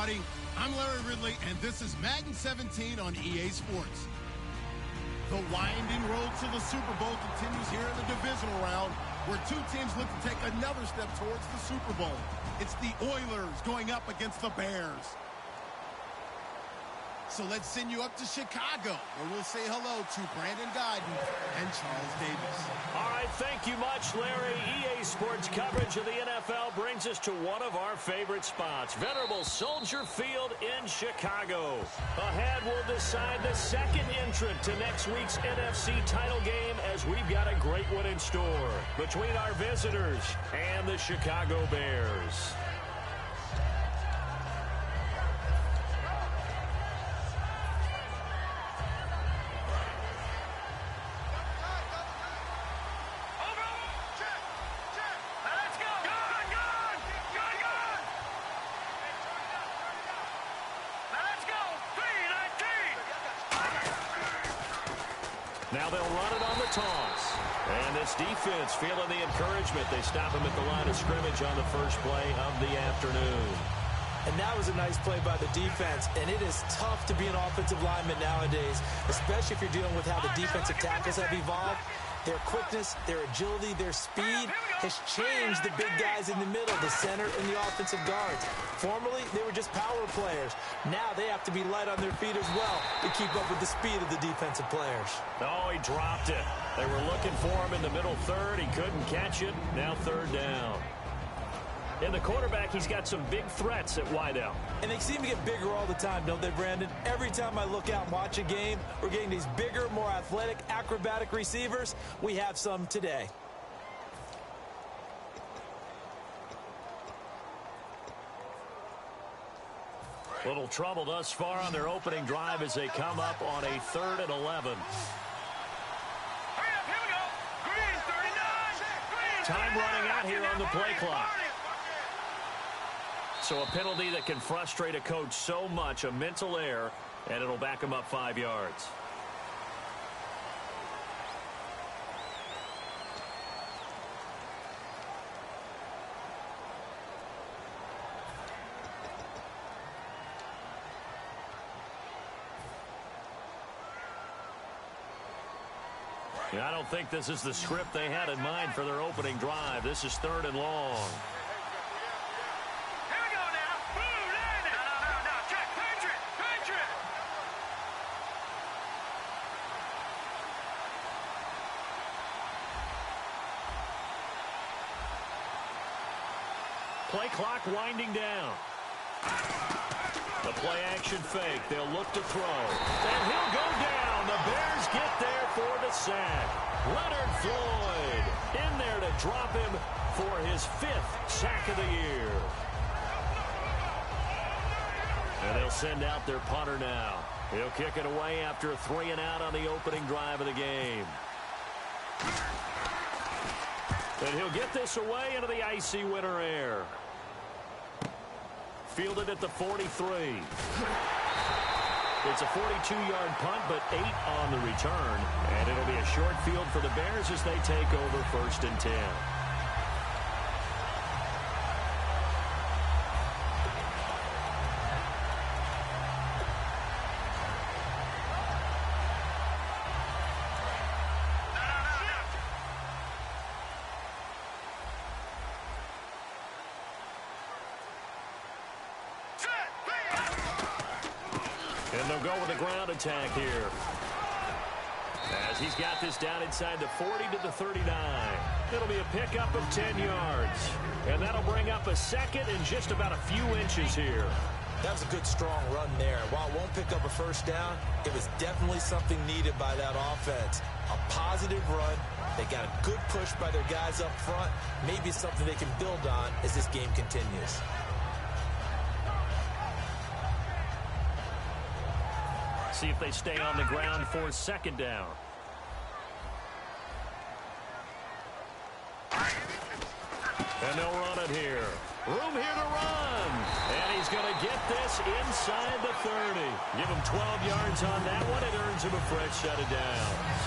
everybody. I'm Larry Ridley, and this is Madden 17 on EA Sports. The winding road to the Super Bowl continues here in the divisional round, where two teams look to take another step towards the Super Bowl. It's the Oilers going up against the Bears. So let's send you up to Chicago, where we'll say hello to Brandon Guyton and Charles Davis. All right, thank you much, Larry. EA Sports coverage of the NFL brings us to one of our favorite spots, venerable Soldier Field in Chicago. Ahead, we'll decide the second entrant to next week's NFC title game, as we've got a great one in store between our visitors and the Chicago Bears. Now they'll run it on the toss. And this defense feeling the encouragement. They stop him at the line of scrimmage on the first play of the afternoon. And that was a nice play by the defense. And it is tough to be an offensive lineman nowadays, especially if you're dealing with how the defensive tackles have evolved. Their quickness, their agility, their speed has changed the big guys in the middle, the center, and the offensive guards. Formerly, they were just power players. Now they have to be light on their feet as well to keep up with the speed of the defensive players. Oh, he dropped it. They were looking for him in the middle third. He couldn't catch it. Now third down. In the quarterback, he's got some big threats at wideout. And they seem to get bigger all the time, don't they, Brandon? Every time I look out and watch a game, we're getting these bigger, more athletic, acrobatic receivers. We have some today. Little trouble thus far on their opening drive as they come up on a 3rd and 11. Hurry up, here we go. Green, 39. Time running out here on the play clock. So a penalty that can frustrate a coach so much, a mental error, and it'll back him up 5 yards. I don't think this is the script they had in mind for their opening drive. This is 3rd and long. Here we go now. Boom, landed. No. Check. Patriot. Play clock winding down. The play action fake. They'll look to throw. And he'll go down. The Bears get there for the sack. Leonard Floyd in there to drop him for his 5th sack of the year. And they'll send out their punter now. He'll kick it away after a 3 and out on the opening drive of the game. And he'll get this away into the icy winter air. Fielded at the 43. It's a 42-yard punt, but 8 on the return. And it'll be a short field for the Bears as they take over 1st and 10. And they'll go with a ground attack here. As he's got this down inside the 40 to the 39. It'll be a pickup of 10 yards. And that'll bring up a 2nd and just about a few inches here. That was a good, strong run there. While it won't pick up a first down, it was definitely something needed by that offense. A positive run. They got a good push by their guys up front. Maybe something they can build on as this game continues. See if they stay on the ground for 2nd down. And they'll run it here. Room here to run. And he's going to get this inside the 30. Give him 12 yards on that one. It earns him a fresh set of downs.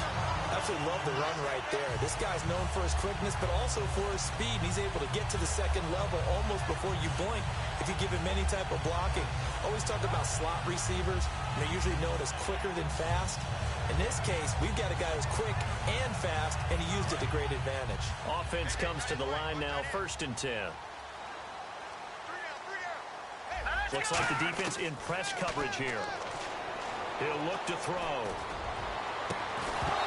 That absolutely love the run right there. This guy's known for his quickness, but also for his speed. And he's able to get to the second level almost before you blink if you give him any type of blocking. Always talk about slot receivers. They're usually known as quicker than fast. In this case, we've got a guy who's quick and fast, and he used it to great advantage. Offense comes to the line now, 1st and 10. Looks like the defense in press coverage here. He'll look to throw.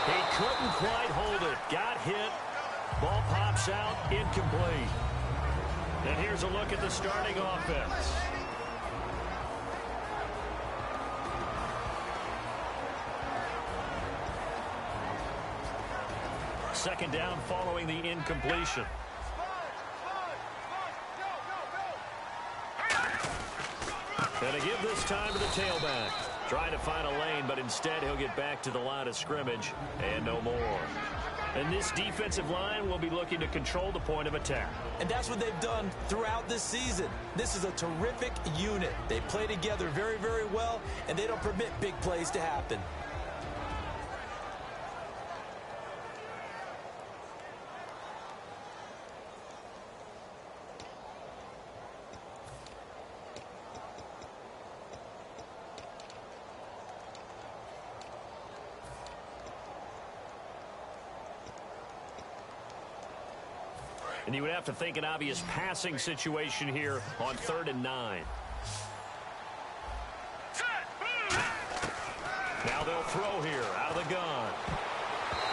He couldn't quite hold it. Got hit. Ball pops out. Incomplete. And here's a look at the starting offense. Second down following the incompletion. And to give this time to the tailback. Trying to find a lane, but instead he'll get back to the line of scrimmage and no more. And this defensive line will be looking to control the point of attack. And that's what they've done throughout this season. This is a terrific unit. They play together very, very well, and they don't permit big plays to happen. And you would have to think an obvious passing situation here on 3rd and 9. Now they'll throw here out of the gun.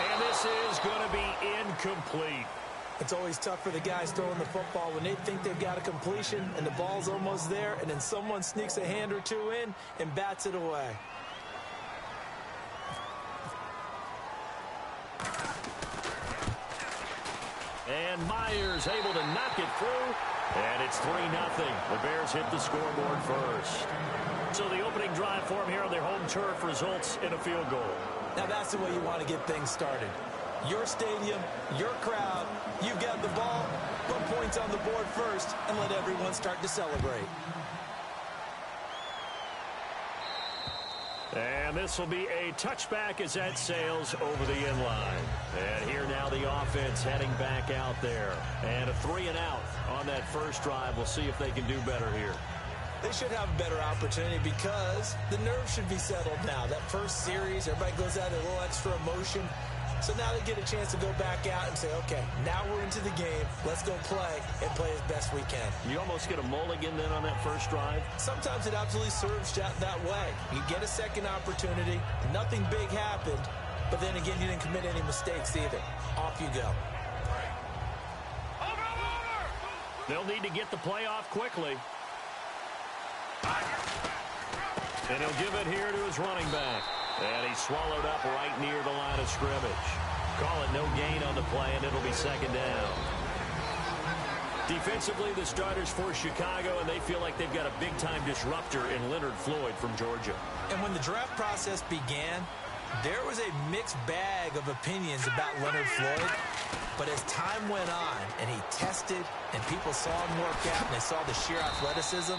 And this is going to be incomplete. It's always tough for the guys throwing the football when they think they've got a completion and the ball's almost there, and then someone sneaks a hand or two in and bats it away. And Myers able to knock it through. And it's 3-0. The Bears hit the scoreboard first. So the opening drive for them here on their home turf results in a field goal. Now that's the way you want to get things started. Your stadium, your crowd, you've got the ball, put points on the board first, and let everyone start to celebrate. And this will be a touchback as that sails over the end line. And here now the offense heading back out there. And a 3-and-out on that first drive. We'll see if they can do better here. They should have a better opportunity because the nerves should be settled now. That first series, everybody goes out with a little extra emotion. So now they get a chance to go back out and say, okay, now we're into the game. Let's go play and play as best we can. You almost get a mulligan then on that first drive? Sometimes it absolutely serves that way. You get a second opportunity. Nothing big happened. But then again, you didn't commit any mistakes either. Off you go. They'll need to get the play off quickly. And he'll give it here to his running back. And he's swallowed up right near the line of scrimmage. Call it no gain on the play, and it'll be second down. Defensively, the starters for Chicago, and they feel like they've got a big-time disruptor in Leonard Floyd from Georgia. And when the draft process began, there was a mixed bag of opinions about Leonard Floyd. But as time went on and he tested and people saw him work out and they saw the sheer athleticism,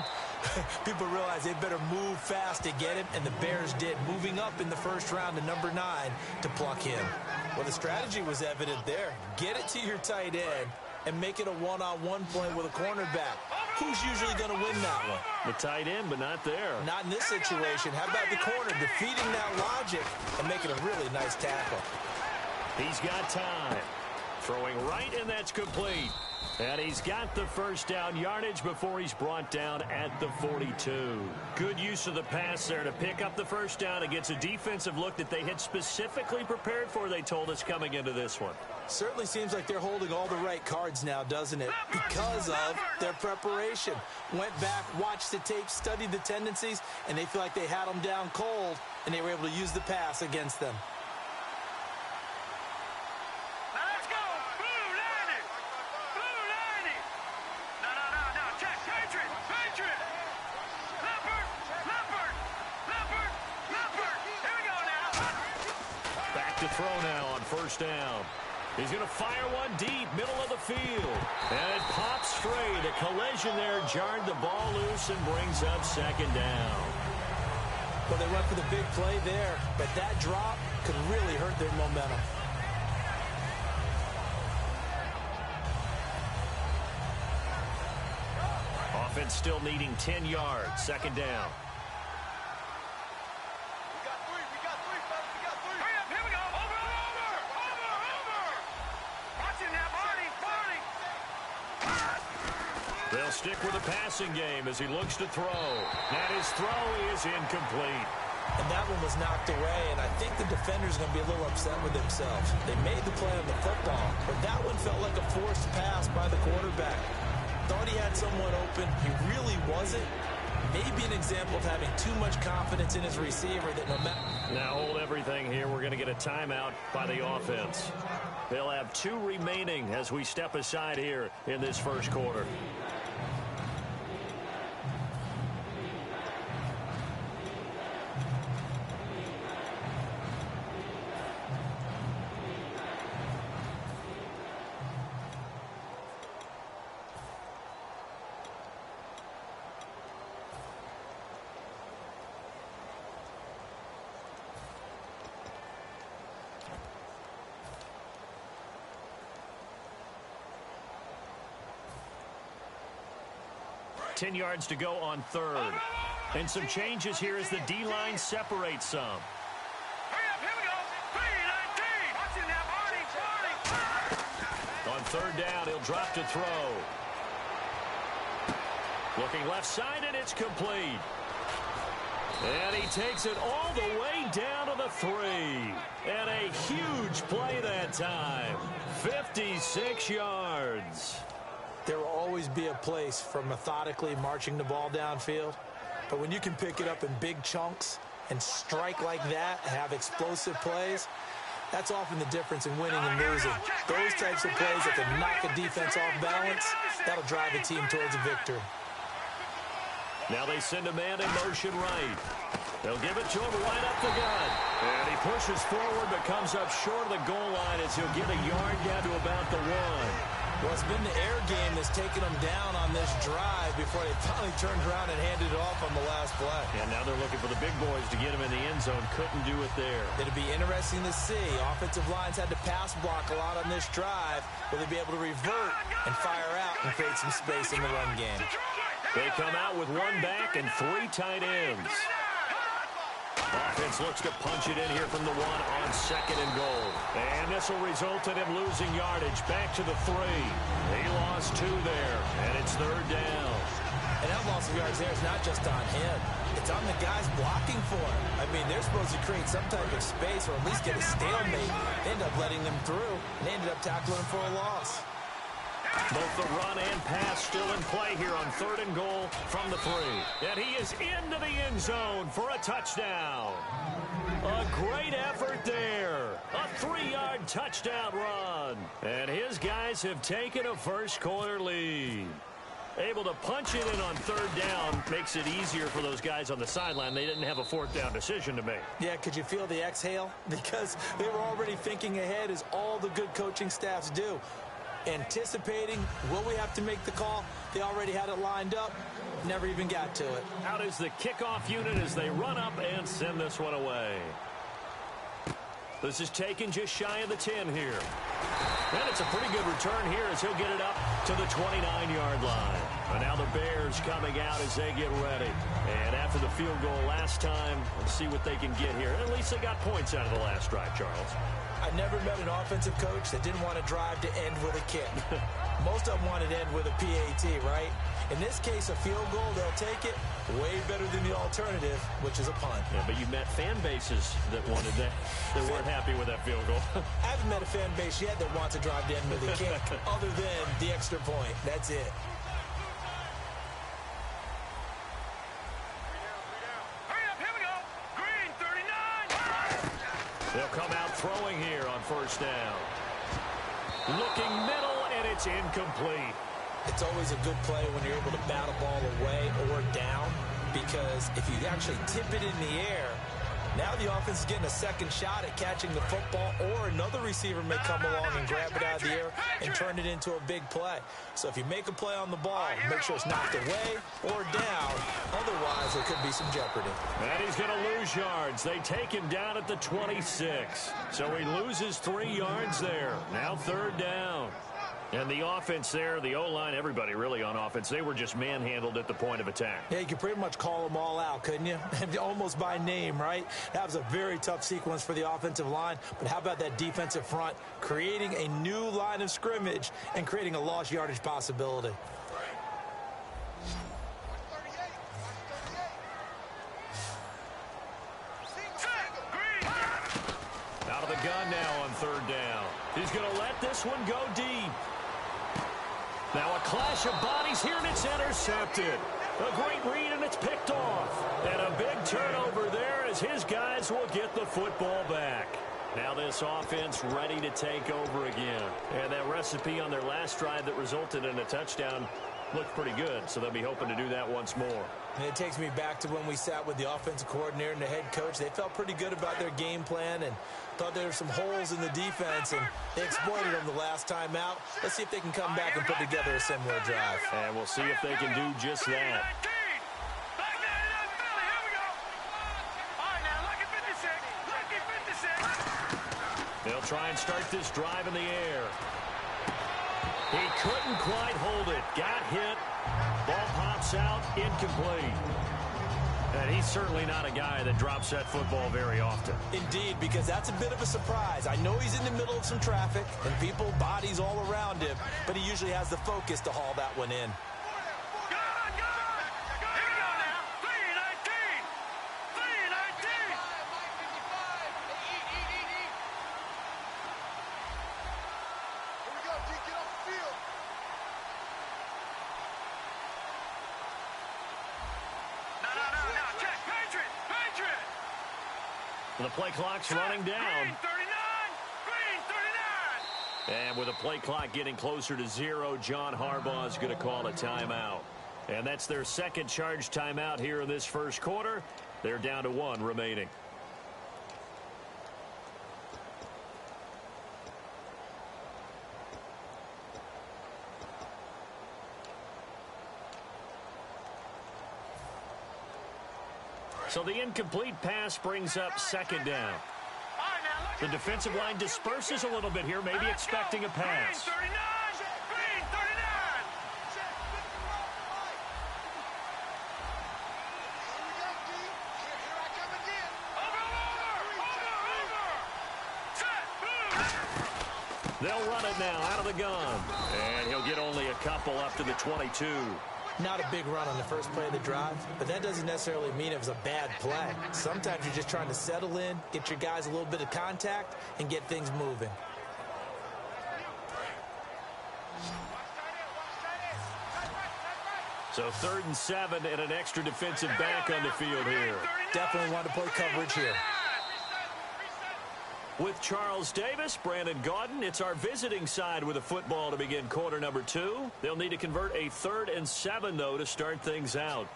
people realized they better move fast to get him, and the Bears did, moving up in the first round to number 9 to pluck him. Well, the strategy was evident there. Get it to your tight end and make it a one-on-one play with a cornerback. Who's usually going to win that one? The tight end, but not there. Not in this situation. How about the corner defeating that logic and making a really nice tackle? He's got time. Throwing right, and that's complete. And he's got the first down yardage before he's brought down at the 42. Good use of the pass there to pick up the first down against a defensive look that they had specifically prepared for, they told us, coming into this one. Certainly seems like they're holding all the right cards now, doesn't it? Because of their preparation. Went back, watched the tape, studied the tendencies, and they feel like they had them down cold, and they were able to use the pass against them. To throw now on first down. He's going to fire one deep, middle of the field. And it pops straight. A collision there jarred the ball loose and brings up second down. Well, they went for the big play there, but that drop could really hurt their momentum. offense still needing 10 yards. Second down. They'll stick with the passing game as he looks to throw. And his throw is incomplete. And that one was knocked away, and I think the defender's going to be a little upset with himself. They made the play on the football, but that one felt like a forced pass by the quarterback. Thought he had someone open. He really wasn't. Maybe an example of having too much confidence in his receiver that no matter... Now hold everything here. We're going to get a timeout by the offense. They'll have 2 remaining as we step aside here in this first quarter. Ten yards to go on third. And some changes here as the D-line separates some. On third down, he'll drop to throw. Looking left side, and it's complete. And he takes it all the way down to the 3. And a huge play that time. 56 yards. There will always be a place for methodically marching the ball downfield. But when you can pick it up in big chunks and strike like that, have explosive plays, that's often the difference in winning and losing. Those types of plays that can knock a defense off balance, that'll drive a team towards a victory. Now they send a man in motion right. They'll give it to him right up the gut. And he pushes forward but comes up short of the goal line as he'll get a yard down to about the 1. Well, it's been the air game that's taken them down on this drive before they finally turned around and handed it off on the last play. And now they're looking for the big boys to get him in the end zone. Couldn't do it there. It'll be interesting to see. Offensive lines had to pass block a lot on this drive. Will they be able to revert and fire out and create some space in the run game? They come out with 1 back and 3 tight ends. Offense looks to punch it in here from the 1 on second and goal. And this will result in him losing yardage back to the 3. He lost 2 there, and it's third down. And that loss of yards there is not just on him. It's on the guys blocking for him. I mean, they're supposed to create some type of space or at least get a stalemate. They end up letting them through, and they ended up tackling him for a loss. Both the run and pass still in play here on third and goal from the 3. And he is into the end zone for a touchdown. A great effort there. A 3-yard touchdown run. And his guys have taken a first quarter lead. Able to punch it in on third down makes it easier for those guys on the sideline. They didn't have a fourth down decision to make. Yeah, could you feel the exhale? Because they were already thinking ahead as all the good coaching staffs do. Anticipating, will we have to make the call? They already had it lined up, never even got to it. Out is the kickoff unit as they run up and send this one away. This is taken just shy of the 10 here. And it's a pretty good return here as he'll get it up to the 29-yard line. And now the Bears coming out as they get ready. And after the field goal last time, let's see what they can get here. At least they got points out of the last drive, Charles. I never met an offensive coach that didn't want to drive to end with a kick. Most of them wanted to end with a PAT, right? In this case, a field goal, they'll take it way better than the alternative, which is a punt. Yeah, but you met fan bases that wanted that, that weren't happy with that field goal. I haven't met a fan base yet that wants to drive to end with a kick, other than the extra point. That's it. They'll come out throwing here on first down. Looking middle, and it's incomplete. It's always a good play when you're able to bat a ball away or down, because if you actually tip it in the air, now the offense is getting a second shot at catching the football, or another receiver may come along and grab it out of the air and turn it into a big play. So if you make a play on the ball, make sure it's knocked away or down. Otherwise, there could be some jeopardy. And he's going to lose yards. They take him down at the 26. So he loses 3 yards there. Now third down. And the offense there, the O-line, everybody really on offense, they were just manhandled at the point of attack. Yeah, you could pretty much call them all out, couldn't you? Almost by name, right? That was a very tough sequence for the offensive line. But how about that defensive front creating a new line of scrimmage and creating a lost yardage possibility? Out of the gun now on third down. He's going to let this one go deep. Now a clash of bodies here, and it's intercepted. A great read, and it's picked off. And a big turnover there as his guys will get the football back. Now this offense ready to take over again. And that recipe on their last drive that resulted in a touchdown looked pretty good, so they'll be hoping to do that once more. And it takes me back to when we sat with the offensive coordinator and the head coach. They felt pretty good about their game plan and thought there were some holes in the defense, and they exploited them the last time out. Let's see if they can come back and put together a similar drive. And we'll see if they can do just that. They'll try and start this drive in the air. He couldn't quite hold it. Got hit. Ball pops out. Incomplete. And he's certainly not a guy that drops that football very often. Indeed, because that's a bit of a surprise. I know he's in the middle of some traffic and people, bodies all around him, but he usually has the focus to haul that one in. The play clock's running down. Green 39! Green 39! And with the play clock getting closer to 0, John Harbaugh is going to call a timeout. And that's their second charge timeout here in this first quarter. They're down to 1 remaining. So the incomplete pass brings up second down. The defensive line disperses a little bit here, maybe expecting a pass. Green 39! Green 39! Over! They'll run it now out of the gun. And he'll get only a couple up to the 22. Not a big run on the first play of the drive, but that doesn't necessarily mean it was a bad play. Sometimes you're just trying to settle in, get your guys a little bit of contact, and get things moving. So 3rd and 7 and an extra defensive back on the field here. Definitely want to play coverage here. With Charles Davis, Brandon Gaudin, it's our visiting side with a football to begin quarter number 2. They'll need to convert a 3rd and 7, though, to start things out.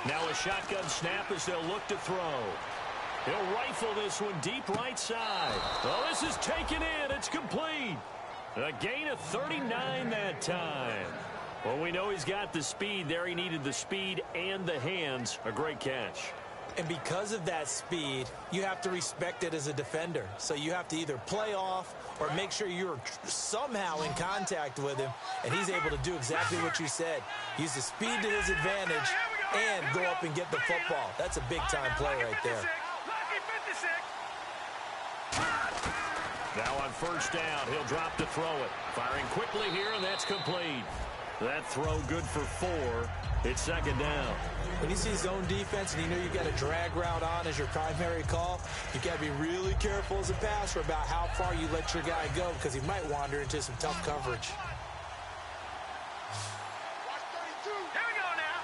Now a shotgun snap as they'll look to throw. He'll rifle this one deep right side. Oh, this is taken in. It's complete. A gain of 39 that time. Well, we know he's got the speed there. He needed the speed and the hands. A great catch. And because of that speed, you have to respect it as a defender. So you have to either play off or make sure you're somehow in contact with him, and he's able to do exactly what you said. Use the speed to his advantage and go up and get the football. That's a big-time play right there. Now on first down, he'll drop to throw it. Firing quickly here, and that's complete. That throw good for 4. It's second down. When you see zone defense and you know you've got a drag route on as your primary call, you've got to be really careful as a passer about how far you let your guy go because he might wander into some tough coverage. Here we go now.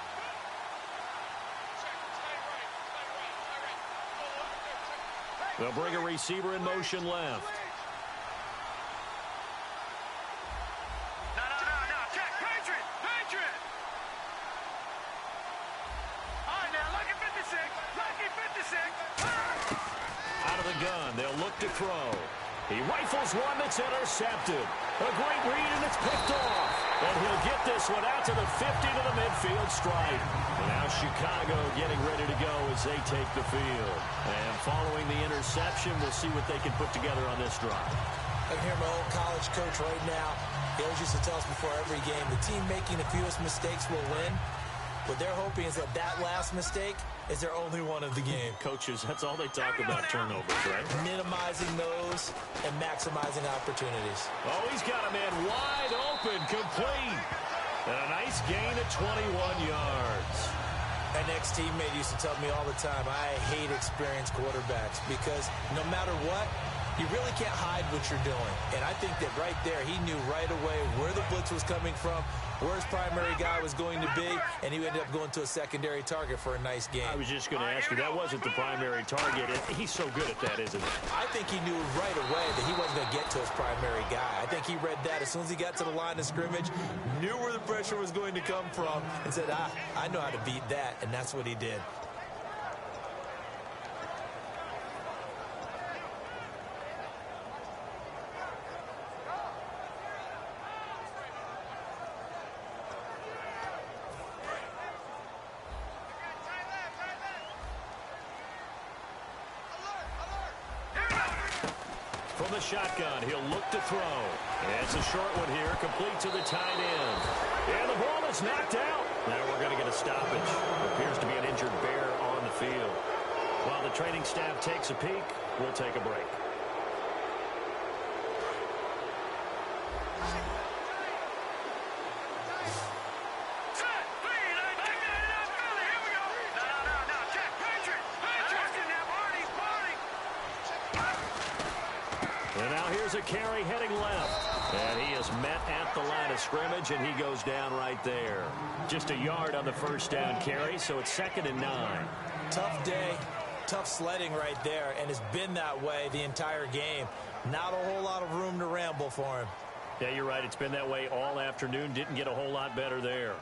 They'll bring a receiver in motion left. to throw. He rifles one that's intercepted. A great read, and it's picked off. And he'll get this one out to the 50 to the midfield stripe. And now Chicago getting ready to go as they take the field. And following the interception, we'll see what they can put together on this drive. I can hear my old college coach right now. He always used to tell us before every game, the team making the fewest mistakes will win. What they're hoping is that last mistake is their only one of the game. Coaches, that's all they talk about, turnovers, right? Minimizing those and maximizing opportunities. Oh, he's got a man wide open, complete. And a nice gain of 21 yards. An ex-teammate used to tell me all the time, I hate experienced quarterbacks because no matter what, you really can't hide what you're doing. And I think that right there, he knew right away where the blitz was coming from, where his primary guy was going to be, and he ended up going to a secondary target for a nice game. I was just going to ask you, that wasn't the primary target. He's so good at that, isn't he? I think he knew right away that he wasn't going to get to his primary guy. I think he read that as soon as he got to the line of scrimmage, knew where the pressure was going to come from, and said, I know how to beat that, and that's what he did. From the shotgun, he'll look to throw. And it's a short one here, complete to the tight end. And the ball is knocked out. Now we're going to get a stoppage. Appears to be an injured bear on the field. While the training staff takes a peek, we'll take a break. And now here's a carry heading left. And he is met at the line of scrimmage, and he goes down right there. Just a yard on the first down carry, so it's 2nd and 9. Tough day, tough sledding right there, and it's been that way the entire game. Not a whole lot of room to ramble for him. Yeah, you're right. It's been that way all afternoon. Didn't get a whole lot better there.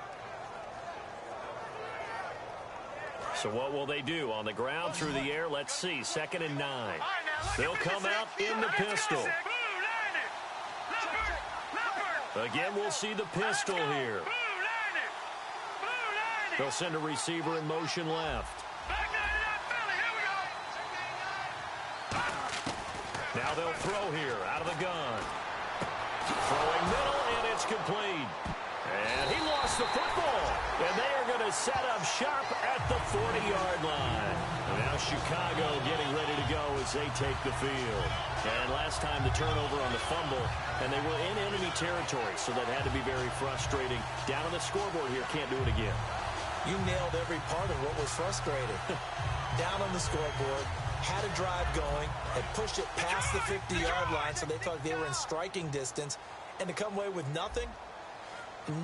So what will they do? On the ground, through the air, let's see. 2nd and 9. They'll come out in the pistol. Again, we'll see the pistol here. They'll send a receiver in motion left. Now they'll throw here out of the gun. Throwing middle, and it's complete. And he lost the football. And they are going to set up shop at the 40-yard line. And now Chicago getting ready to go as they take the field. And last time the turnover on the fumble, and they were in enemy territory, so that had to be very frustrating. Down on the scoreboard here, can't do it again. You nailed every part of what was frustrating. Down on the scoreboard, had a drive going, had pushed it past the 50-yard line, so they thought they were in striking distance, and to come away with nothing,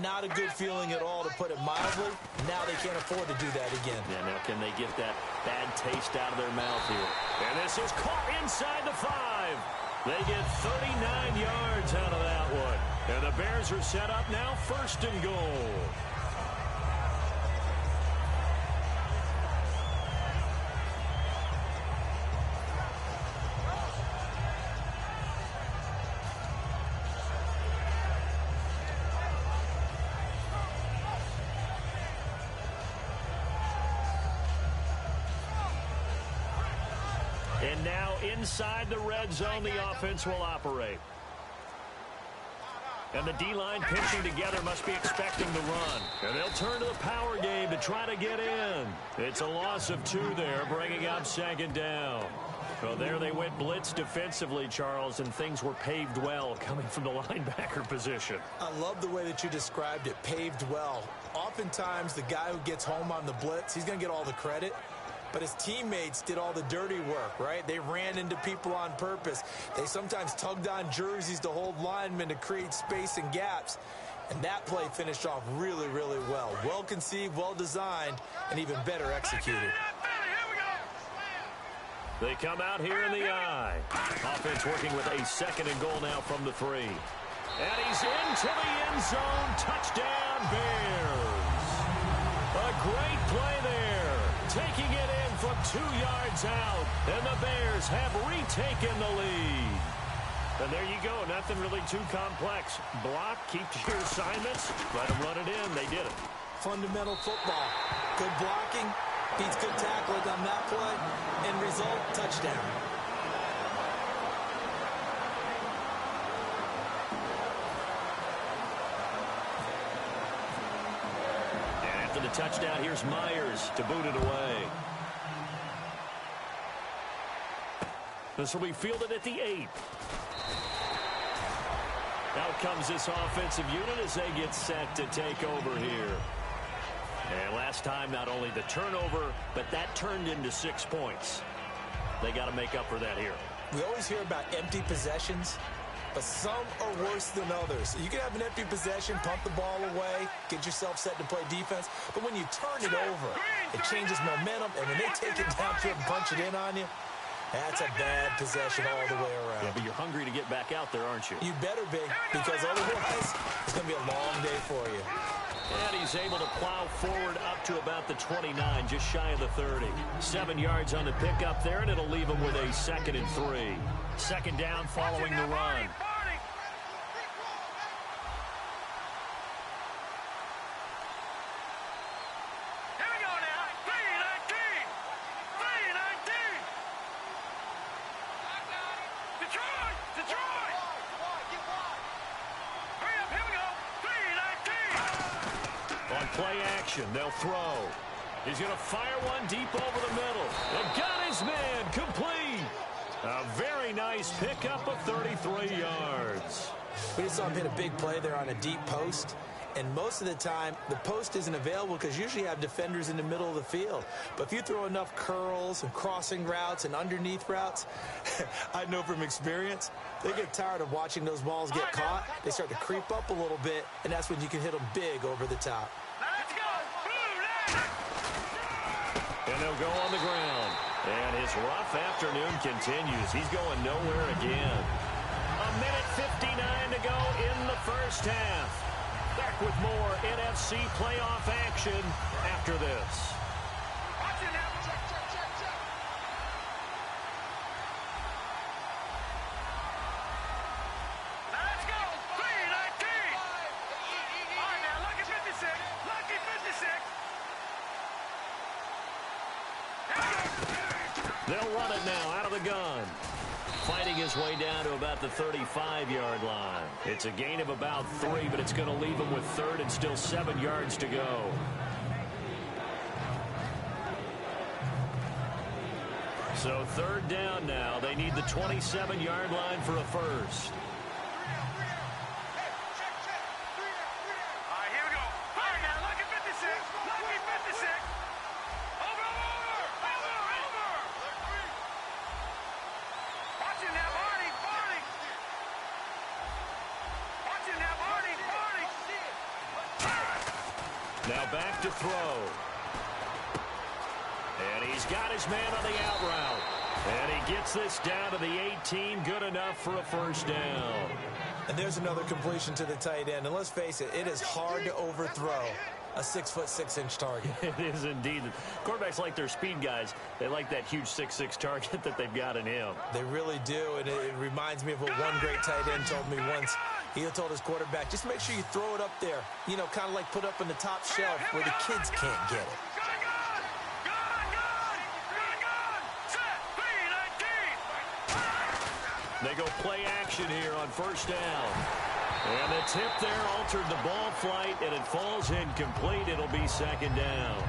not a good feeling at all, to put it mildly. Now they can't afford to do that again. Yeah, now can they get that bad taste out of their mouth here? And this is caught inside the 5. They get 39 yards out of that one. And the Bears are set up now, 1st and goal. And now inside the red zone, the offense will operate. And the D-line pinching together must be expecting the run. And they'll turn to the power game to try to get in. It's a loss of 2 there, bringing up 2nd down. So there they went blitz defensively, Charles, and things were paved well coming from the linebacker position. I love the way that you described it, paved well. Oftentimes, the guy who gets home on the blitz, he's going to get all the credit. But his teammates did all the dirty work, right? They ran into people on purpose. They sometimes tugged on jerseys to hold linemen to create space and gaps. And that play finished off really, really well. Well conceived, well designed, and even better executed. They come out here in the I. Offense working with a 2nd and goal now from the 3. And he's into the end zone. Touchdown, Bears. A great play there. Taking it in from 2 yards out, and the Bears have retaken the lead. And there you go. Nothing really too complex. Block, keep to your assignments, let them run it in. They did it. Fundamental football. Good blocking, beats good tackling on that play. End result, touchdown. And after the touchdown, here's Myers to boot it away. This will be fielded at the 8. Out comes this offensive unit as they get set to take over here. And last time, not only the turnover, but that turned into 6 points. They got to make up for that here. We always hear about empty possessions, but some are worse than others. You can have an empty possession, pump the ball away, get yourself set to play defense, but when you turn it over, it changes momentum, and when they take it downfield and punch it in on you, that's a bad possession all the way around. Yeah, but you're hungry to get back out there, aren't you? You better be, because otherwise it's going to be a long day for you. And he's able to plow forward up to about the 29, just shy of the 30. 7 yards on the pickup there, and it'll leave him with a 2nd and 3. Second down following the run. Play action, they'll throw. He's going to fire one deep over the middle. And got his man complete. A very nice pickup of 33 yards. We just saw him hit a big play there on a deep post. And most of the time, the post isn't available because usually you have defenders in the middle of the field. But if you throw enough curls and crossing routes and underneath routes, I know from experience, they get tired of watching those balls get caught. They start to creep up a little bit, and that's when you can hit them big over the top. And they'll go on the ground. And his rough afternoon continues. He's going nowhere again. 1:59 to go in the first half. Back with more NFC playoff action after this. Let's go! 3-19! All right, now, lucky 56. Lucky 56. They'll run it now out of the gun. Fighting his way down to about the 35-yard line. It's a gain of about 3, but it's going to leave him with 3rd and still 7 yards to go. So 3rd down now. They need the 27-yard line for a first. All right, here we go. All right, now, lucky 56. Lucky 56. Over. Watch it now, Barney. Watch it now, Barney. Now back to throw. And he's got his man on the out route. And he gets this down to the 18, good enough for a first down. And there's another completion to the tight end. And let's face it, it is hard to overthrow a 6'6" target. It is indeed. Quarterbacks like their speed guys. They like that huge 6'6" target that they've got in him. They really do, and it reminds me of what one great tight end told me once. He told his quarterback, just make sure you throw it up there, you know, kind of like put up in the top shelf where the kids can't get it. They go play action here on first down. And the tip there altered the ball flight, and it falls incomplete. It'll be 2nd down.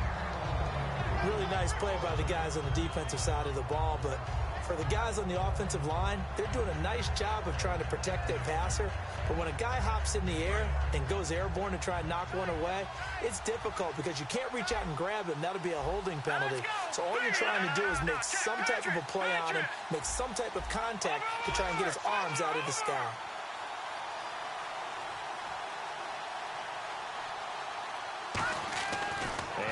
Really nice play by the guys on the defensive side of the ball, but for the guys on the offensive line, they're doing a nice job of trying to protect their passer. But when a guy hops in the air and goes airborne to try and knock one away, it's difficult because you can't reach out and grab him. That'll be a holding penalty. So all you're trying to do is make some type of a play on him, make some type of contact to try and get his arms out of the sky.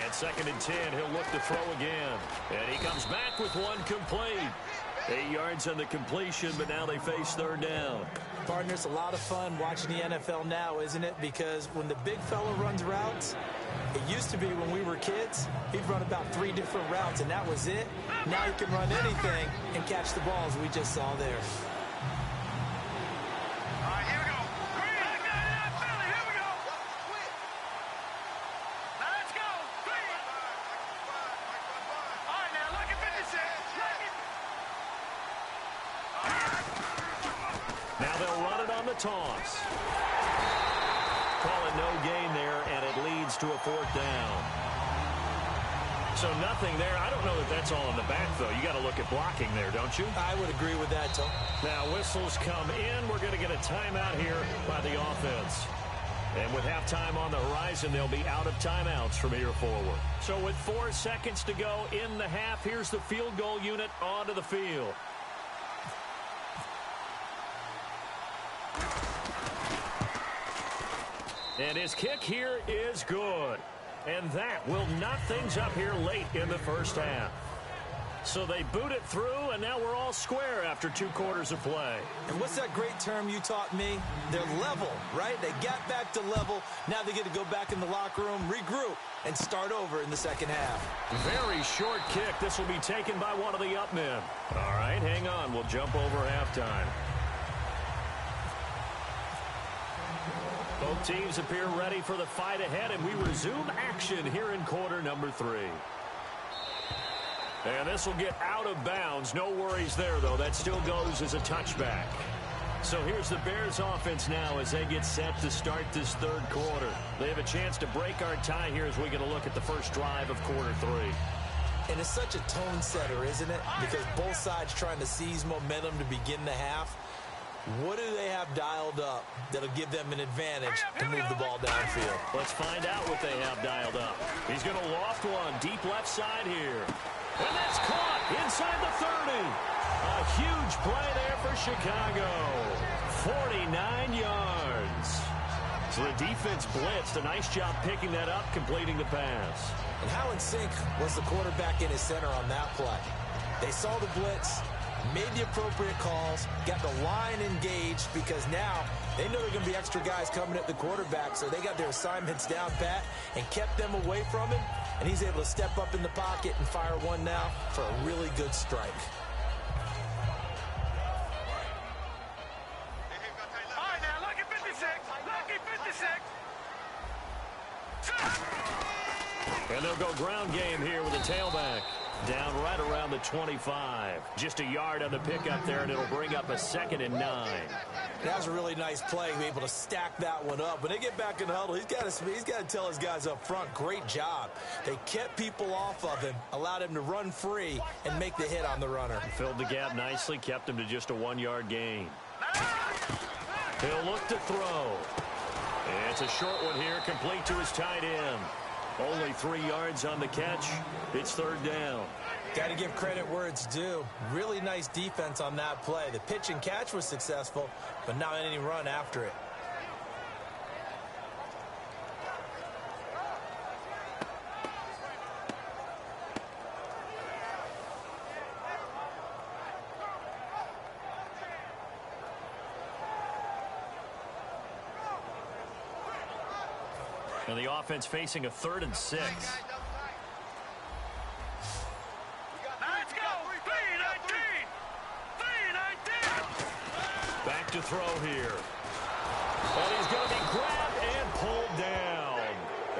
And 2nd and 10, he'll look to throw again. And he comes back with one complete. 8 yards on the completion, but now they face third down. Partner, it's a lot of fun watching the NFL now, isn't it? Because when the big fella runs routes, it used to be when we were kids, he'd run about 3 different routes, and that was it. Now he can run anything and catch the balls we just saw there. All right, here we go. Green. Here we go. Now let's go. Green. All right, now look at 56. Now they'll run it on the toss. Call it no gain there, and it leads to a 4th down. So nothing there. I don't know that that's all in the back, though. You got to look at blocking there, don't you? I would agree with that, Tom. Now whistles come in. We're going to get a timeout here by the offense. And with halftime on the horizon, they'll be out of timeouts from here forward. So with 4 seconds to go in the half, here's the field goal unit onto the field. And his kick here is good. And that will knock things up here late in the first half. So they boot it through, and now we're all square after 2 quarters of play. And what's that great term you taught me? They're level, right? They got back to level. Now they get to go back in the locker room, regroup, and start over in the second half. Very short kick. This will be taken by one of the up men. All right, hang on. We'll jump over halftime. Both teams appear ready for the fight ahead, and we resume action here in quarter number 3. And this will get out of bounds. No worries there, though. That still goes as a touchback. So here's the Bears offense now as they get set to start this third quarter. They have a chance to break our tie here as we get a look at the first drive of quarter 3. And it's such a tone setter, isn't it? Because both sides trying to seize momentum to begin the half. What do they have dialed up that'll give them an advantage to move the ball downfield? Let's find out what they have dialed up. He's going to loft one deep left side here. And that's caught inside the 30. A huge play there for Chicago. 49 yards. So the defense blitzed. A nice job picking that up, completing the pass. And how in sync was the quarterback in his center on that play? They saw the blitz, made the appropriate calls, got the line engaged, because now they know there are going to be extra guys coming at the quarterback, so they got their assignments down pat and kept them away from him, and he's able to step up in the pocket and fire one now for a really good strike. All right, now look at 56. Lucky 56. And they'll go ground game here with a tailback. Down right around the 25. Just a yard on the pickup there, and it'll bring up a 2nd and 9. That was a really nice play, be able to stack that one up. When they get back in the huddle, he's got to tell his guys up front, great job. They kept people off of him, allowed him to run free, and make the hit on the runner. Filled the gap nicely, kept him to just a 1-yard gain. He'll look to throw. It's a short one here, complete to his tight end. Only 3 yards on the catch. It's third down. Got to give credit where it's due. Really nice defense on that play. The pitch and catch was successful, but not any run after it. And the offense facing a 3rd and 6. Let's go. 319. 319. Back to throw here. And he's going to be grabbed and pulled down.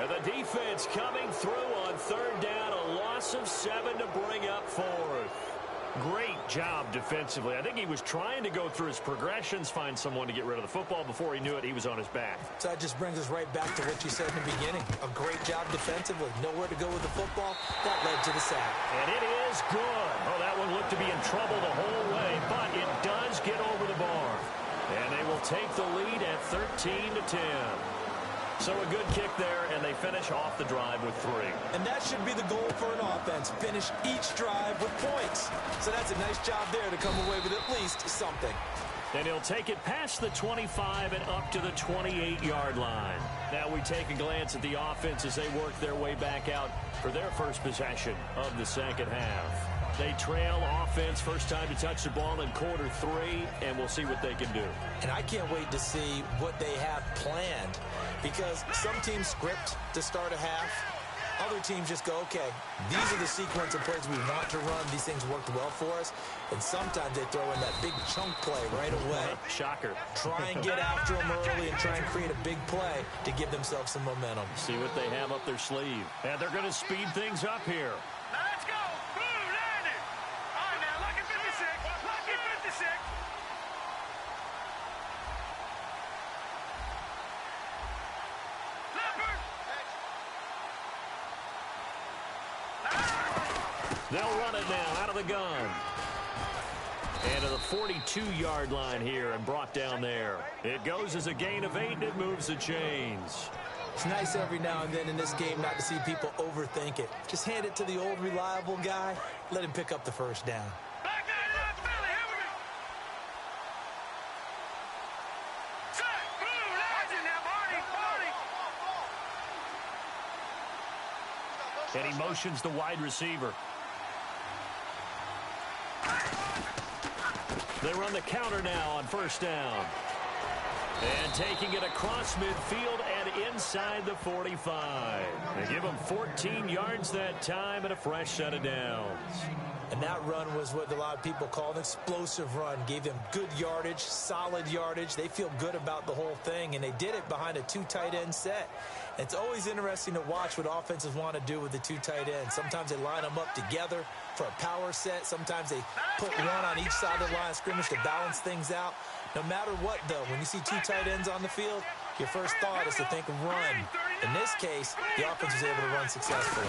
And the defense coming through on 3rd down. A loss of 7 to bring up 4th. Great job defensively. I think he was trying to go through his progressions, find someone to get rid of the football. Before he knew it, he was on his back. So that just brings us right back to what you said in the beginning. A great job defensively. Nowhere to go with the football. That led to the sack. And it is good. Oh, that one looked to be in trouble the whole way, but it does get over the bar. And they will take the lead at 13 to 10. So a good kick there, and they finish off the drive with 3. And that should be the goal for an offense. Finish each drive with points. So that's a nice job there to come away with at least something. And he'll take it past the 25 and up to the 28-yard line. Now we take a glance at the offense as they work their way back out for their first possession of the second half. They trail offense first time to touch the ball in quarter 3, and we'll see what they can do. And I can't wait to see what they have planned, because some teams script to start a half. Other teams just go, okay, these are the sequence of plays we want to run. These things worked well for us. And sometimes they throw in that big chunk play right away. Shocker. Try and get after them early and try and create a big play to give themselves some momentum. See what they have up their sleeve. And they're going to speed things up here. Now let's go. Boom, landed. All right, now, lucky 56. Lucky 56. They'll run it now out of the gun. And to the 42-yard line here and brought down there. It goes as a gain of 8, and it moves the chains. It's nice every now and then in this game not to see people overthink it. Just hand it to the old reliable guy. Let him pick up the first down. Back down to that Philly. Here we go. Set. Boom, landed. Now, Barney. And he motions the wide receiver. They run the counter now on first down. And taking it across midfield and inside the 45. They give him 14 yards that time and a fresh set of downs. And that run was what a lot of people call an explosive run. Gave them good yardage, solid yardage. They feel good about the whole thing, and they did it behind a 2 tight end set. It's always interesting to watch what offenses want to do with the 2 tight ends. Sometimes they line them up together for a power set. Sometimes they put one on each side of the line of scrimmage to balance things out. No matter what, though, when you see 2 tight ends on the field, your first thought is to think run. In this case, the offense was able to run successfully.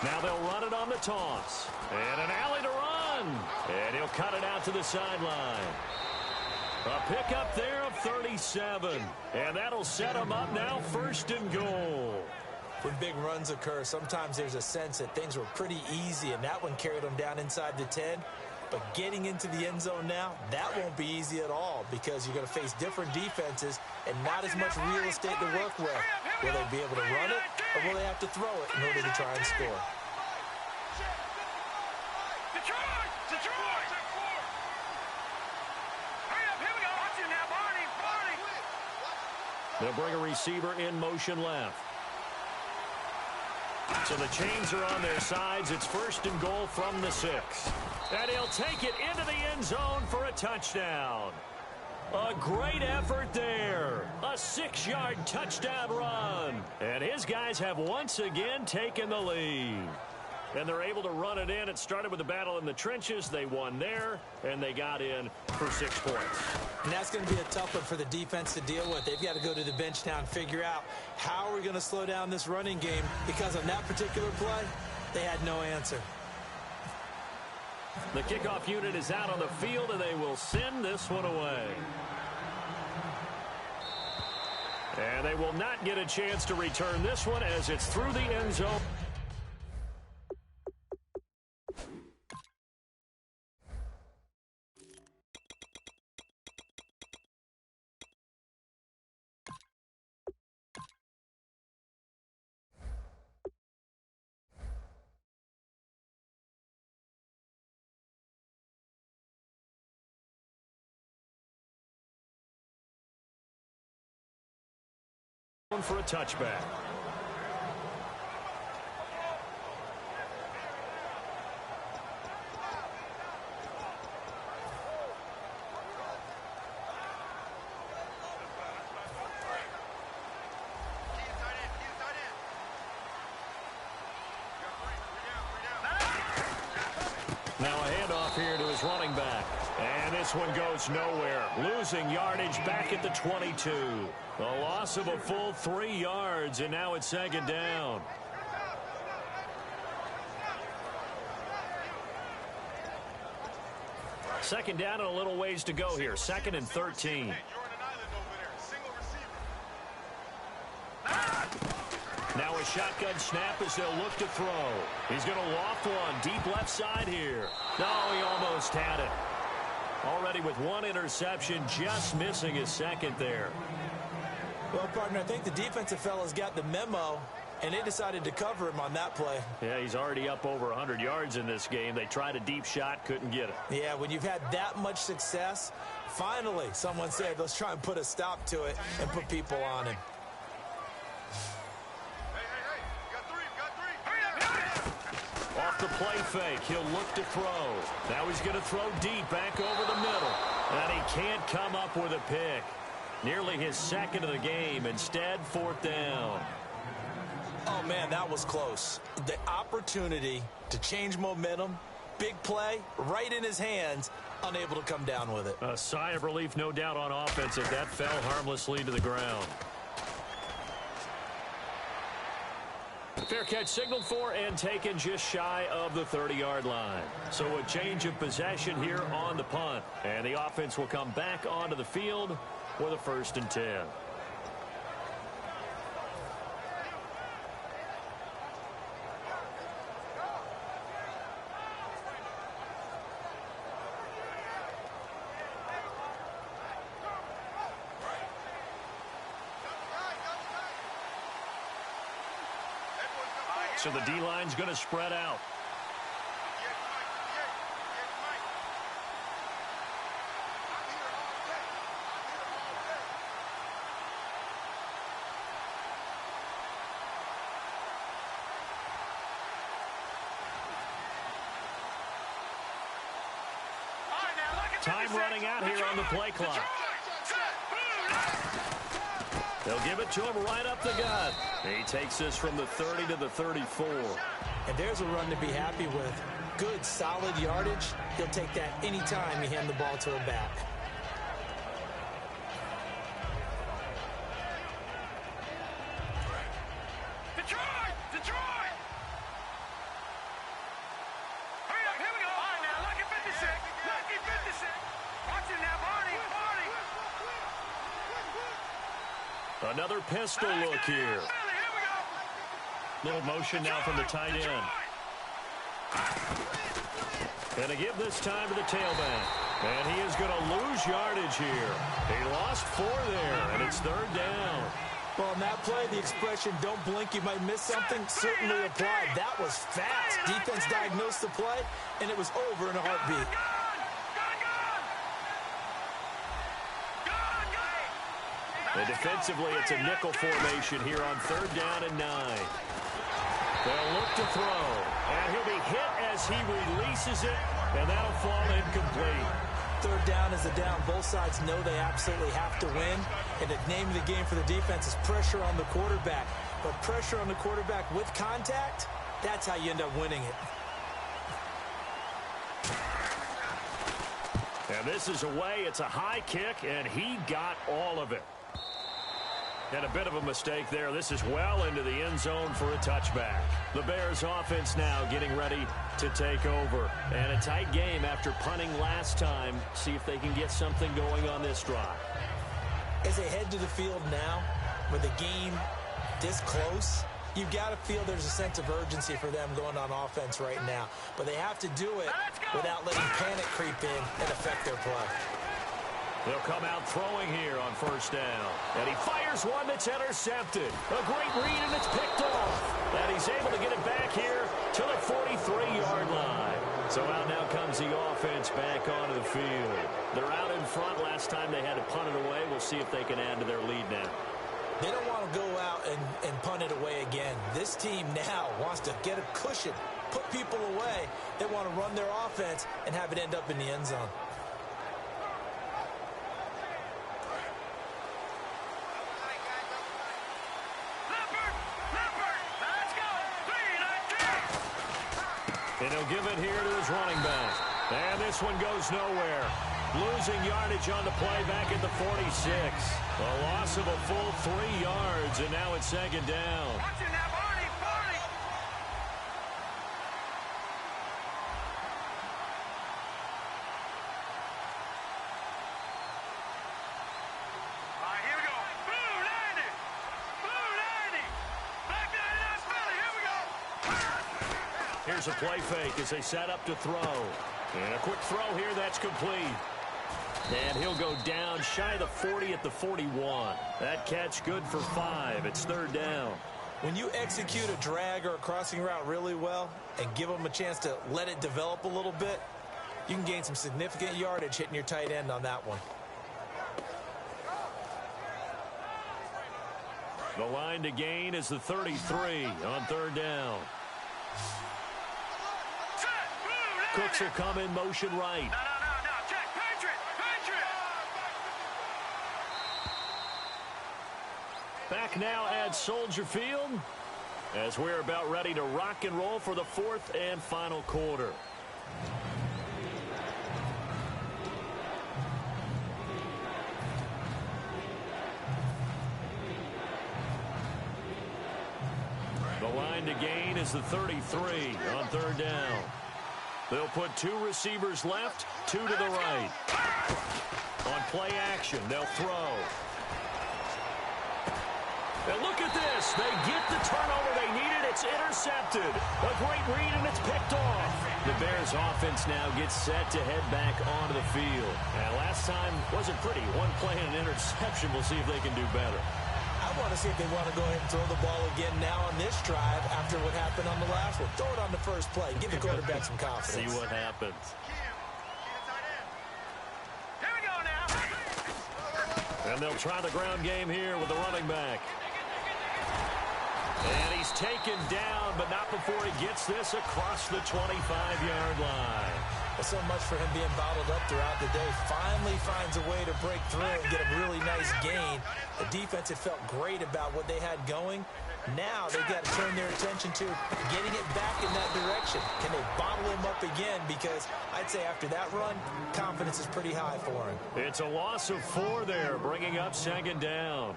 Now they'll run it on the toss. And an alley to run. And he'll cut it out to the sideline. A pickup there of 37. And that'll set him up now first and goal. When big runs occur, sometimes there's a sense that things were pretty easy, and that one carried them down inside the 10. But getting into the end zone now, that won't be easy at all, because you're going to face different defenses and not as much real estate to work with. Will they be able to run it, or will they have to throw it in order to try and score? Detroit! Detroit! Hurry up, here we go. Watch it now, Barney. They'll bring a receiver in motion left. So the chains are on their sides. It's first and goal from the 6. And he'll take it into the end zone for a touchdown. A great effort there. A 6-yard touchdown run. And his guys have once again taken the lead. And they're able to run it in. It started with a battle in the trenches. They won there, and they got in for 6 points. And that's going to be a tough one for the defense to deal with. They've got to go to the bench now and figure out how are we going to slow down this running game, because on that particular play, they had no answer. The kickoff unit is out on the field, and they will send this one away. And they will not get a chance to return this one as it's through the end zone. For a touchback. Now a handoff here to his running back. And this one goes nowhere. Losing yardage back at the 22. A loss of a full 3 yards, and now it's 2nd down. Second down and a little ways to go here. 2nd and 13. Now a shotgun snap as they'll look to throw. He's going to loft one deep left side here. No, he almost had it. Already with 1 interception, just missing his 2nd there. Well, partner, I think the defensive fellas got the memo and they decided to cover him on that play. Yeah, he's already up over 100 yards in this game. They tried a deep shot, couldn't get it. Yeah, when you've had that much success, finally someone said, let's try and put a stop to it and put people on him. Off the play fake, he'll look to throw. Now he's going to throw deep back over the middle. And he can't come up with a pick. Nearly his second of the game. Instead, 4th down. Oh, man, that was close. The opportunity to change momentum, big play, right in his hands, unable to come down with it. A sigh of relief, no doubt, on offense if that fell harmlessly to the ground. Fair catch signaled for and taken just shy of the 30-yard line. So a change of possession here on the punt. And the offense will come back onto the field with a 1st and 10. So the D-line's going to spread out. Time running out here on the play clock. They'll give it to him right up the gut. He takes this from the 30 to the 34. And there's a run to be happy with. Good, solid yardage. He'll take that anytime you hand the ball to a back. Detroit! Detroit! Hurry up, here we go. All right, now, lucky 56. Lucky 56. Watch it now, Barney. Barney. Another pistol look here. Little motion now from the tight end. And to give this time to the tailback. And he is going to lose yardage here. He lost 4 there, and it's 3rd down. Well, in that play, the expression, don't blink, you might miss something, certainly applied. That was fast. Defense diagnosed the play, and it was over in a heartbeat. And defensively, it's a nickel formation here on 3rd down and 9. They'll look to throw, and he'll be hit as he releases it, and that'll fall incomplete. 3rd down is a down. Both sides know they absolutely have to win, and the name of the game for the defense is pressure on the quarterback. But pressure on the quarterback with contact, that's how you end up winning it. And this is away. It's a high kick, and he got all of it. And a bit of a mistake there. This is well into the end zone for a touchback. The Bears offense now getting ready to take over. And a tight game after punting last time. See if they can get something going on this drive. As they head to the field now, with the game this close, you've got to feel there's a sense of urgency for them going on offense right now. But they have to do it without letting panic creep in and affect their play. They'll come out throwing here on 1st down. And he fires one that's intercepted. A great read, and it's picked off. And he's able to get it back here to the 43-yard line. So out now comes the offense back onto the field. They're out in front. Last time they had to punt it away. We'll see if they can add to their lead now. They don't want to go out and punt it away again. This team now wants to get a cushion, put people away. They want to run their offense and have it end up in the end zone. And he'll give it here to his running back. And this one goes nowhere. Losing yardage on the play back at the 46. A loss of a full 3 yards, and now it's 2nd down. Watch it now, Barney. Barney. All right, here we go. Blue 90. Blue 90. Black 99 Philly. Here we go. Here's a play fake as they set up to throw. And a quick throw here, that's complete. And he'll go down shy of the 40 at the 41. That catch good for 5. It's 3rd down. When you execute a drag or a crossing route really well and give them a chance to let it develop a little bit, you can gain some significant yardage hitting your tight end on that one. The line to gain is the 33 on third down. Cooks will come in motion right. No, check, Patriot. Back now at Soldier Field as we're about ready to rock and roll for the fourth and final quarter. The line to gain is the 33 on third down. They'll put 2 receivers left, 2 to the right. On play action, they'll throw. And look at this. They get the turnover they needed. It's intercepted. A great read, and it's picked off. The Bears offense now gets set to head back onto the field. And last time wasn't pretty. One play and an interception. We'll see if they can do better. I want to see if they want to go ahead and throw the ball again now on this drive after what happened on the last one. Throw it on the first play. Give the quarterback some confidence. See what happens. Here we go now. And they'll try the ground game here with the running back. And he's taken down, but not before he gets this across the 25-yard line. So much for him being bottled up throughout the day. Finally finds a way to break through and get a really nice gain. The defense had felt great about what they had going. Now they've got to turn their attention to getting it back in that direction. Can they bottle him up again? Because I'd say after that run, confidence is pretty high for him. It's a loss of 4 there, bringing up second down.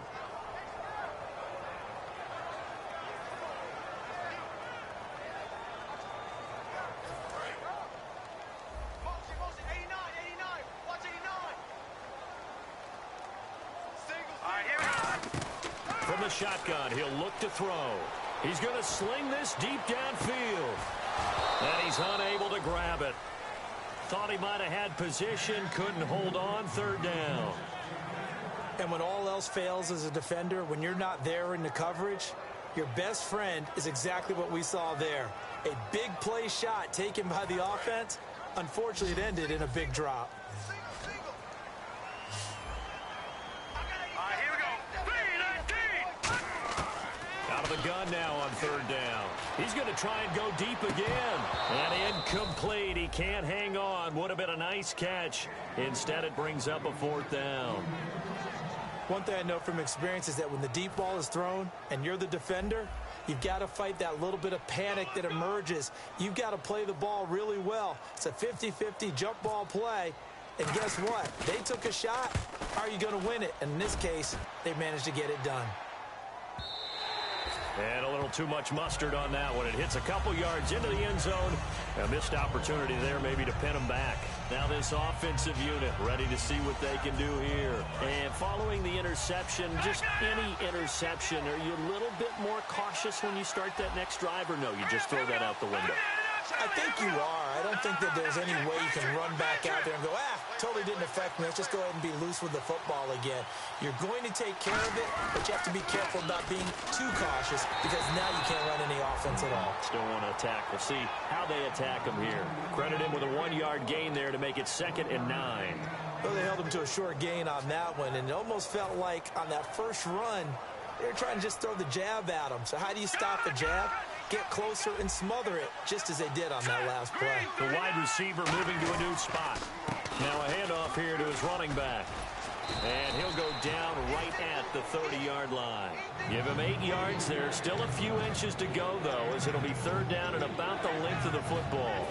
From the shotgun, he'll look to throw. He's going to sling this deep downfield. And he's unable to grab it. Thought he might have had position, couldn't hold on, third down. And when all else fails as a defender, when you're not there in the coverage, your best friend is exactly what we saw there. A big play shot taken by the offense. Unfortunately, it ended in a big drop. The gun now on third down. He's going to try and go deep again. And incomplete. He can't hang on. Would have been a nice catch. Instead, it brings up a fourth down. One thing I know from experience is that when the deep ball is thrown and you're the defender, you've got to fight that little bit of panic that emerges. You've got to play the ball really well. It's a 50-50 jump ball play. And guess what? They took a shot. How are you going to win it? And in this case, they managed to get it done. And a little too much mustard on that one. It hits a couple yards into the end zone. A missed opportunity there maybe to pin them back. Now this offensive unit ready to see what they can do here. And following the interception, just any interception, are you a little bit more cautious when you start that next drive, or no, you just throw that out the window? I think you are. I don't think that there's any way you can run back out there and go, totally didn't affect me. Let's just go ahead and be loose with the football again. You're going to take care of it, but you have to be careful about being too cautious because now you can't run any offense at all. Still want to attack. We'll see how they attack them here. Credit him with a 1-yard gain there to make it 2nd and 9. Well, they held him to a short gain on that one, and it almost felt like on that first run, they were trying to just throw the jab at him. So how do you stop the jab? Get closer and smother it, just as they did on that last play. The wide receiver moving to a new spot. Now a handoff here to his running back. And he'll go down right at the 30-yard line. Give him 8 yards there. Still a few inches to go, though, as it'll be third down at about the length of the football.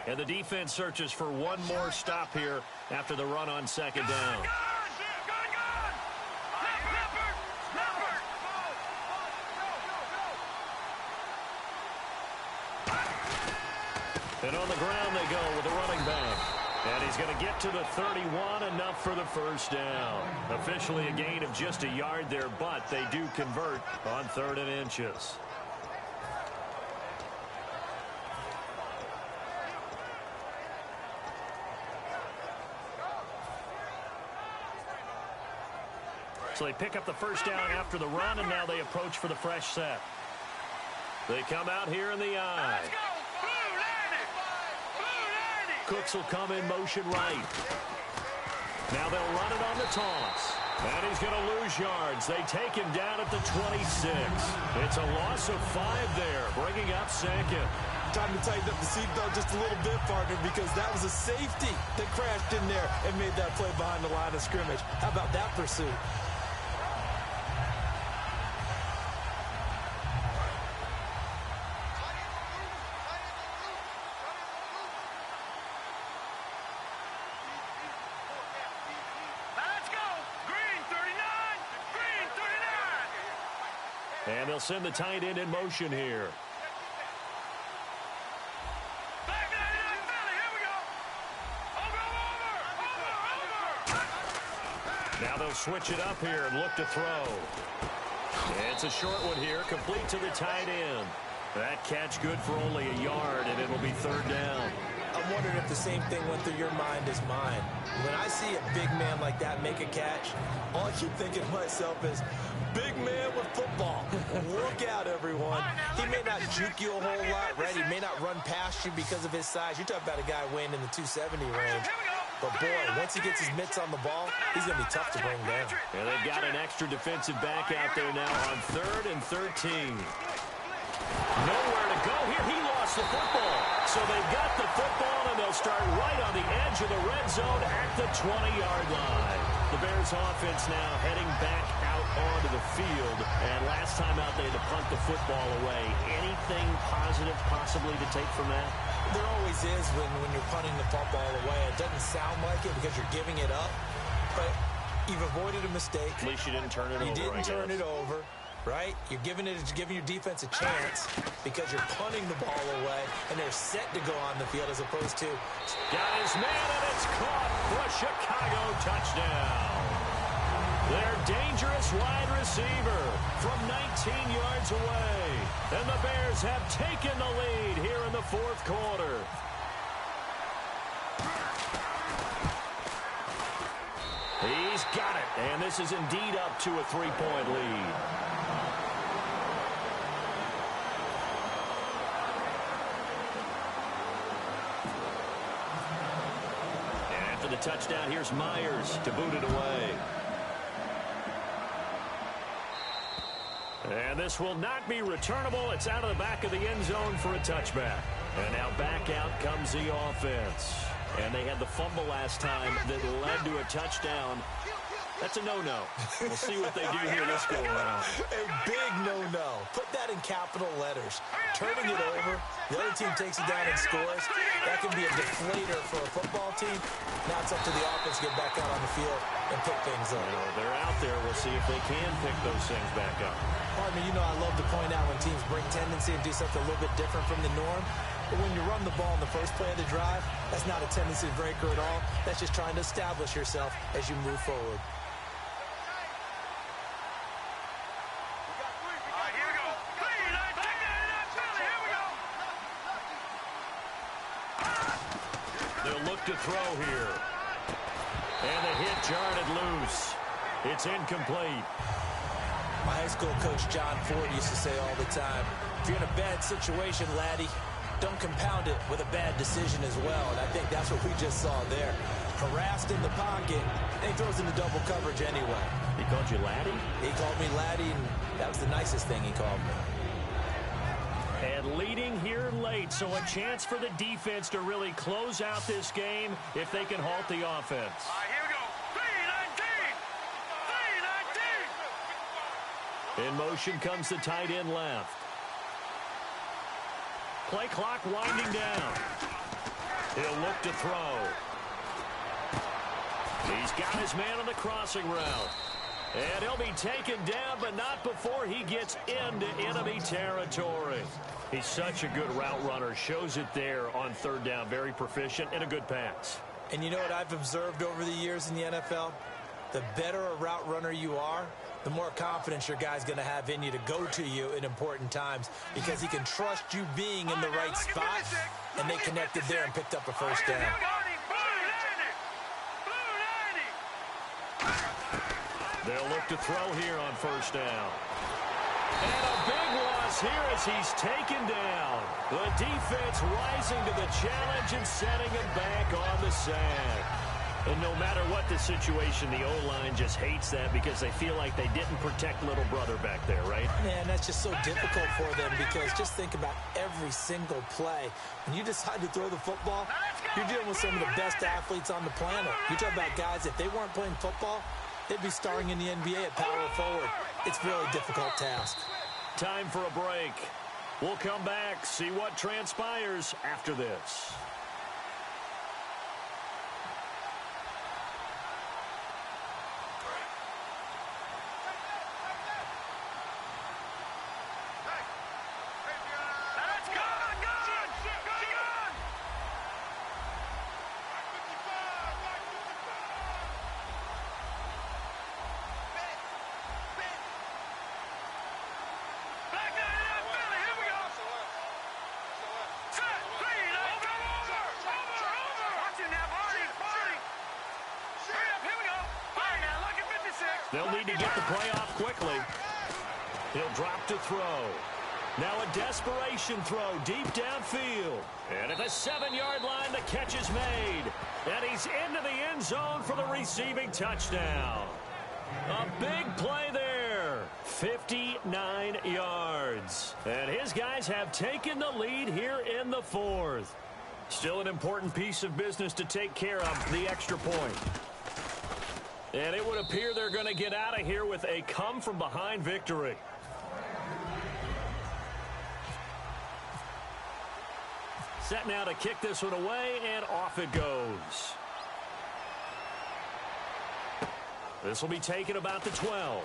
And the defense searches for one more stop here after the run on second down. And on the ground they go with the running back. And he's going to get to the 31, enough for the first down. Officially a gain of just a yard there, but they do convert on 3rd and inches. So they pick up the first down after the run, and now they approach for the fresh set. They come out here in the I. Cooks will come in motion right. Now they'll run it on the toss. And he's going to lose yards. They take him down at the 26. It's a loss of 5 there, bringing up 2nd. Time to tighten up the seatbelt just a little bit, partner, because that was a safety that crashed in there and made that play behind the line of scrimmage. How about that pursuit? And they'll send the tight end in motion here. Now they'll switch it up here and look to throw. It's a short one here, complete to the tight end. That catch good for only a yard, and it'll be 3rd down. I'm wondering if the same thing went through your mind as mine. When I see a big man like that make a catch, all I keep thinking to myself is, big man with football. Look out, everyone. He may not juke you a whole lot, right? He may not run past you because of his size. You're talking about a guy weighing in the 270 range. But, boy, once he gets his mitts on the ball, he's going to be tough to bring down. And they've got an extra defensive back out there now on 3rd and 13. Nowhere to go here. He lost the football. So they've got the football, and they'll start right on the edge of the red zone at the 20-yard line. The Bears offense now heading back out onto the field. And last time out, they had to punt the football away. Anything positive possibly to take from that? There always is when you're punting the football away. It doesn't sound like it because you're giving it up. But you've avoided a mistake. At least you didn't turn it over. You didn't turn it over. Right? You're giving your defense a chance because you're punting the ball away, and they're set to go on the field as opposed to... Got his man, and it's caught for a Chicago touchdown. Their dangerous wide receiver from 19 yards away. And the Bears have taken the lead here in the 4th quarter. He's got it, and this is indeed up to a 3-point lead. The touchdown, here's Myers to boot it away. And this will not be returnable. It's out of the back of the end zone for a touchback. And now back out comes the offense. And they had the fumble last time that led to a touchdown. That's a no-no. We'll see what they do here this go around. A big no-no. Put that in capital letters. Turning it over, the other team takes it down and scores. That can be a deflator for a football team. Now it's up to the offense to get back out on the field and pick things up. They're out there. We'll see if they can pick those things back up. Pardon me, I love to point out when teams bring tendency and do something a little bit different from the norm. But when you run the ball in the first play of the drive, that's not a tendency breaker at all. That's just trying to establish yourself as you move forward. To throw here. And the hit jarred it loose. It's incomplete. My high school coach, John Ford, used to say all the time, if you're in a bad situation, laddie, don't compound it with a bad decision as well. And I think that's what we just saw there. Harassed in the pocket, and he throws into double coverage anyway. He called you laddie? He called me laddie, and that was the nicest thing he called me. And leading here late, so a chance for the defense to really close out this game if they can halt the offense. Here we go. 3-19. In motion comes the tight end left. Play clock winding down. He'll look to throw. He's got his man on the crossing route. And he'll be taken down, but not before he gets into enemy territory. He's such a good route runner. Shows it there on 3rd down. Very proficient and a good pass. And you know what I've observed over the years in the NFL? The better a route runner you are, the more confidence your guy's going to have in you to go to you in important times because he can trust you being in the right spot, and they connected there and picked up a first down. They'll look to throw here on first down. And a big loss here as he's taken down. The defense rising to the challenge and setting him back on the sand. And no matter what the situation, the O-line just hates that because they feel like they didn't protect little brother back there, right? Man, that's just so difficult for them because just think about every single play. When you decide to throw the football, you're dealing with some of the best athletes on the planet. You talk about guys, if they weren't playing football, they'd be starring in the NBA at power forward. It's a really difficult task. Time for a break. We'll come back, see what transpires after this. They'll need to get the play off quickly. He'll drop to throw. Now a desperation throw deep downfield. And at the 7-yard line, the catch is made. And he's into the end zone for the receiving touchdown. A big play there. 59 yards. And his guys have taken the lead here in the fourth. Still an important piece of business to take care of, the extra point. And it would appear they're going to get out of here with a come-from-behind victory. Set now to kick this one away, and off it goes. This will be taken about the 12.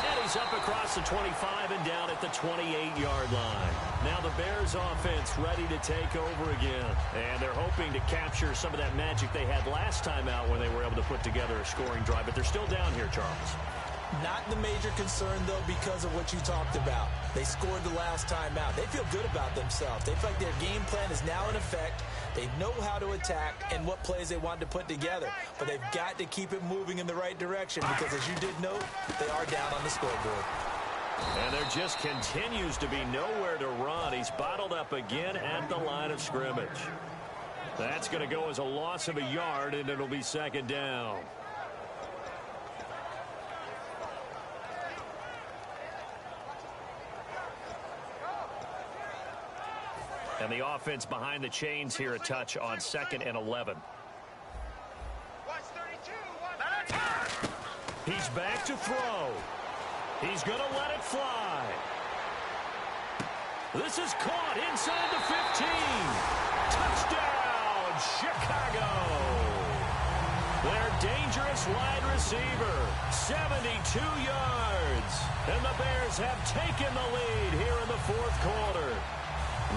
And he's up across the 25 and down at the 28-yard line. Now the Bears offense ready to take over again. And they're hoping to capture some of that magic they had last time out when they were able to put together a scoring drive. But they're still down here, Charles. Not the major concern, though, because of what you talked about. They scored the last time out. They feel good about themselves. They feel like their game plan is now in effect. They know how to attack and what plays they want to put together. But they've got to keep it moving in the right direction because, as you did note, they are down on the scoreboard. And there just continues to be nowhere to run. He's bottled up again at the line of scrimmage. That's going to go as a loss of a yard, and it'll be second down. And the offense behind the chains here a touch on 2nd and 11. He's back to throw. He's going to let it fly. This is caught inside the 15. Touchdown, Chicago. Their dangerous wide receiver, 72 yards. And the Bears have taken the lead here in the fourth quarter.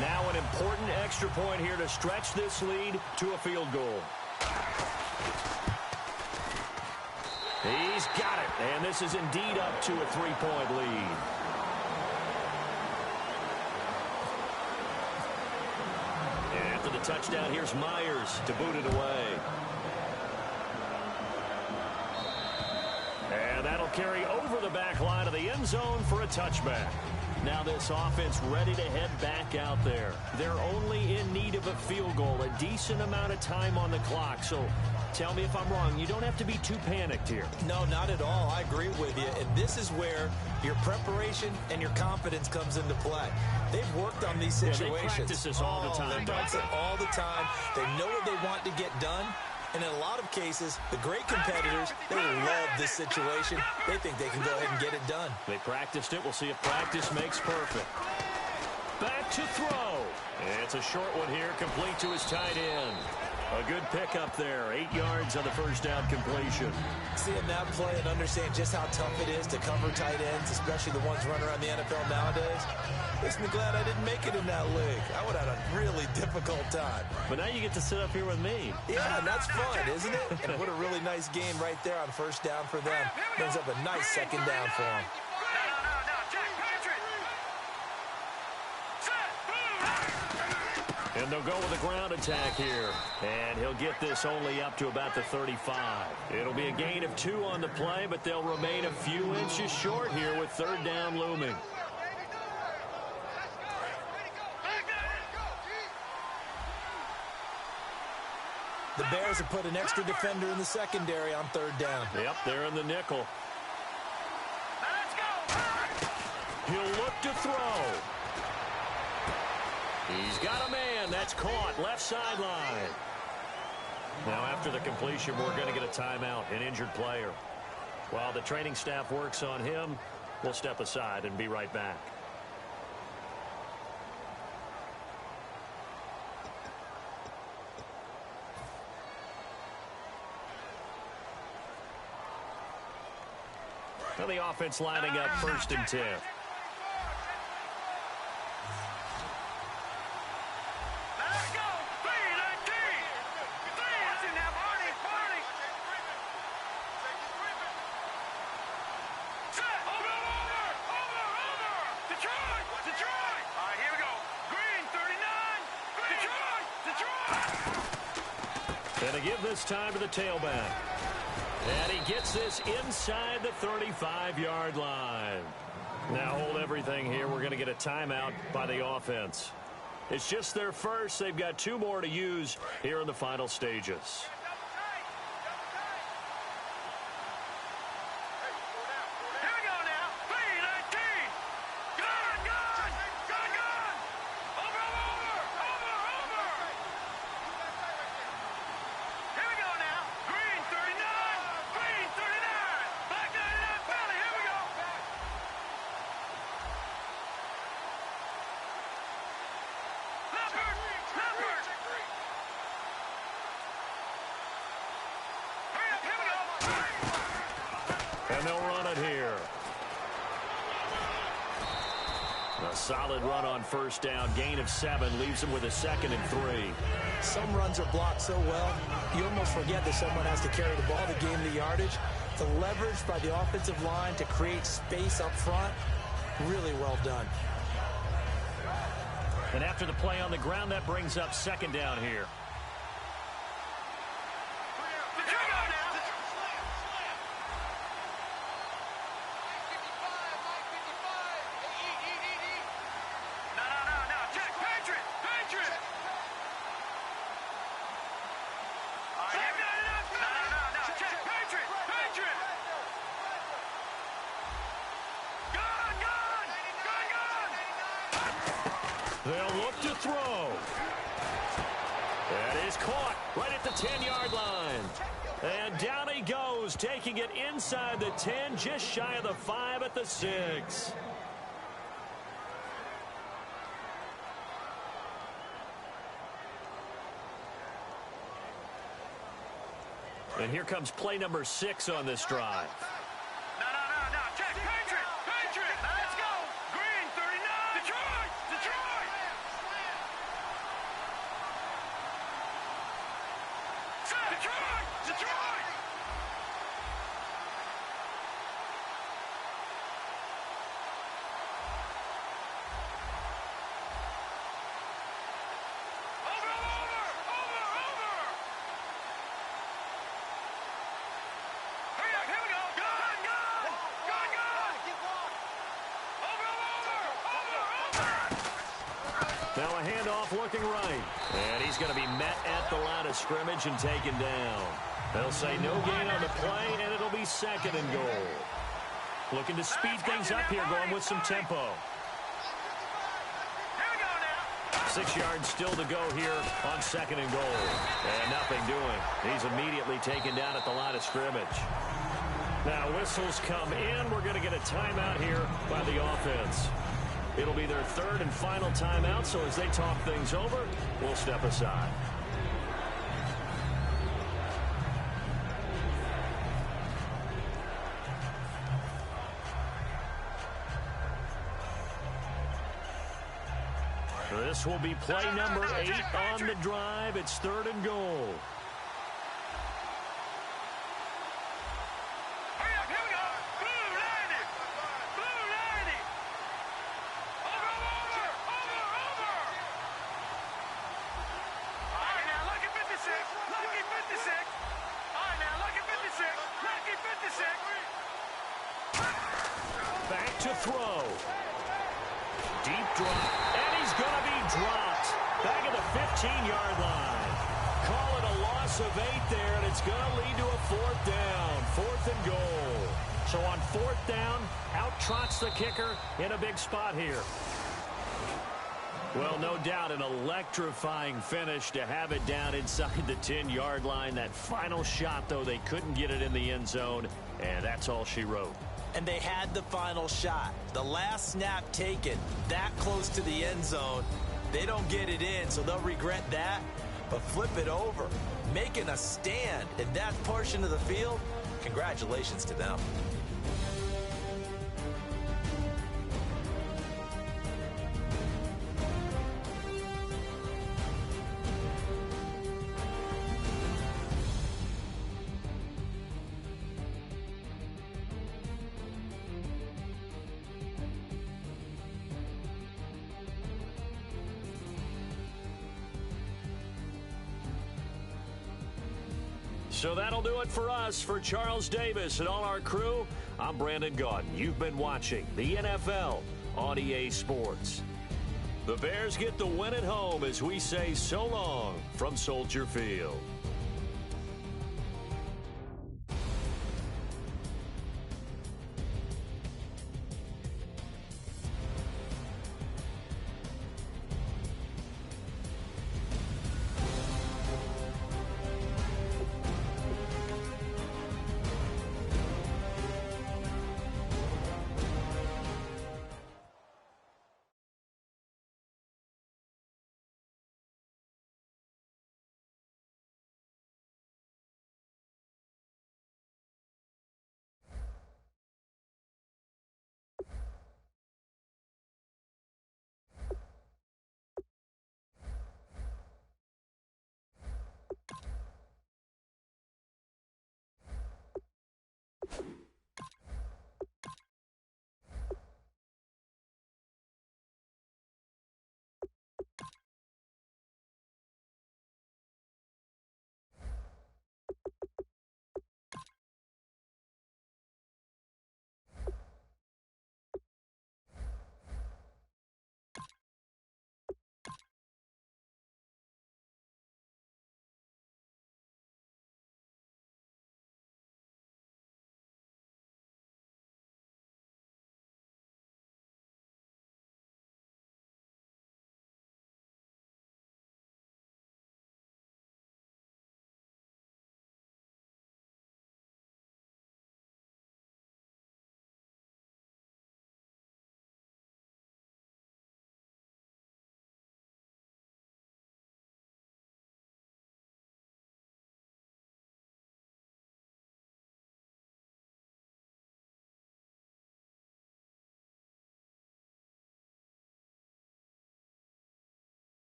Now an important extra point here to stretch this lead to a field goal. He's got it, and this is indeed up to a 3-point lead. And after the touchdown, here's Myers to boot it away. And that'll carry over the back line of the end zone for a touchback. Now this offense ready to head back out there. They're only in need of a field goal, a decent amount of time on the clock. So tell me if I'm wrong. You don't have to be too panicked here. No, not at all. I agree with you. And this is where your preparation and your confidence comes into play. They've worked on these situations. Yeah, they practice this all the time. They practice it all the time. They know what they want to get done. And in a lot of cases, the great competitors, they love this situation. They think they can go ahead and get it done. They practiced it. We'll see if practice makes perfect. Back to throw. It's a short one here, complete to his tight end. A good pickup there. 8 yards on the first down completion. Seeing that play and understand just how tough it is to cover tight ends, especially the ones running around the NFL nowadays, makes me glad I didn't make it in that league. I would have had a really difficult time. But now you get to sit up here with me. Yeah, and that's fun, isn't it? And what a really nice game right there on first down for them. Brings up a nice second down for them. And they'll go with a ground attack here. And he'll get this only up to about the 35. It'll be a gain of 2 on the play, but they'll remain a few inches short here with third down looming. The Bears have put an extra defender in the secondary on third down. Yep, they're in the nickel. He'll look to throw. He's got a man. That's caught. Left sideline. Now, after the completion, we're going to get a timeout, an injured player. While the training staff works on him, we'll step aside and be right back. Now the offense lining up 1st and 10. And to give this time to the tailback. And he gets this inside the 35-yard line. Now hold everything here. We're going to get a timeout by the offense. It's just their first. They've got 2 more to use here in the final stages. And they'll run it here. A solid run on first down. Gain of 7 leaves them with a 2nd and 3. Some runs are blocked so well, you almost forget that someone has to carry the ball to gain the yardage. The leverage by the offensive line to create space up front, really well done. And after the play on the ground, that brings up 2nd down here. They'll look to throw. That is caught right at the 10-yard line. And down he goes, taking it inside the 10, just shy of the 5 at the 6. And here comes play number 6 on this drive. Now a handoff looking right. And he's going to be met at the line of scrimmage and taken down. They'll say no gain on the play, and it'll be 2nd and goal. Looking to speed things up here, going with some tempo. 6 yards still to go here on 2nd and goal. And nothing doing. He's immediately taken down at the line of scrimmage. Now whistles come in. We're going to get a timeout here by the offense. It'll be their 3rd and final timeout, so as they talk things over, we'll step aside. This will be play number 8 on the drive. It's 3rd and goal. Hurry up, here we go. Blue 90. Blue 90. Over. All right, now, lucky 56. Lucky 56. All right, now, lucky 56. Lucky 56. Back to throw. Deep drop. And he's going to be dropped. Back at the 15-yard line. Call it a loss of 8 there, and it's going to lead to a 4th down. 4th and goal. So on 4th down, out trots the kicker in a big spot here. Well, no doubt an electrifying finish to have it down inside the 10-yard line. That final shot, though, they couldn't get it in the end zone, and that's all she wrote. And they had the final shot. The last snap taken that close to the end zone. They don't get it in, so they'll regret that. But flip it over, making a stand in that portion of the field, congratulations to them. So that'll do it for us. For Charles Davis and all our crew, I'm Brandon Gaudin. You've been watching the NFL on EA Sports. The Bears get the win at home as we say so long from Soldier Field.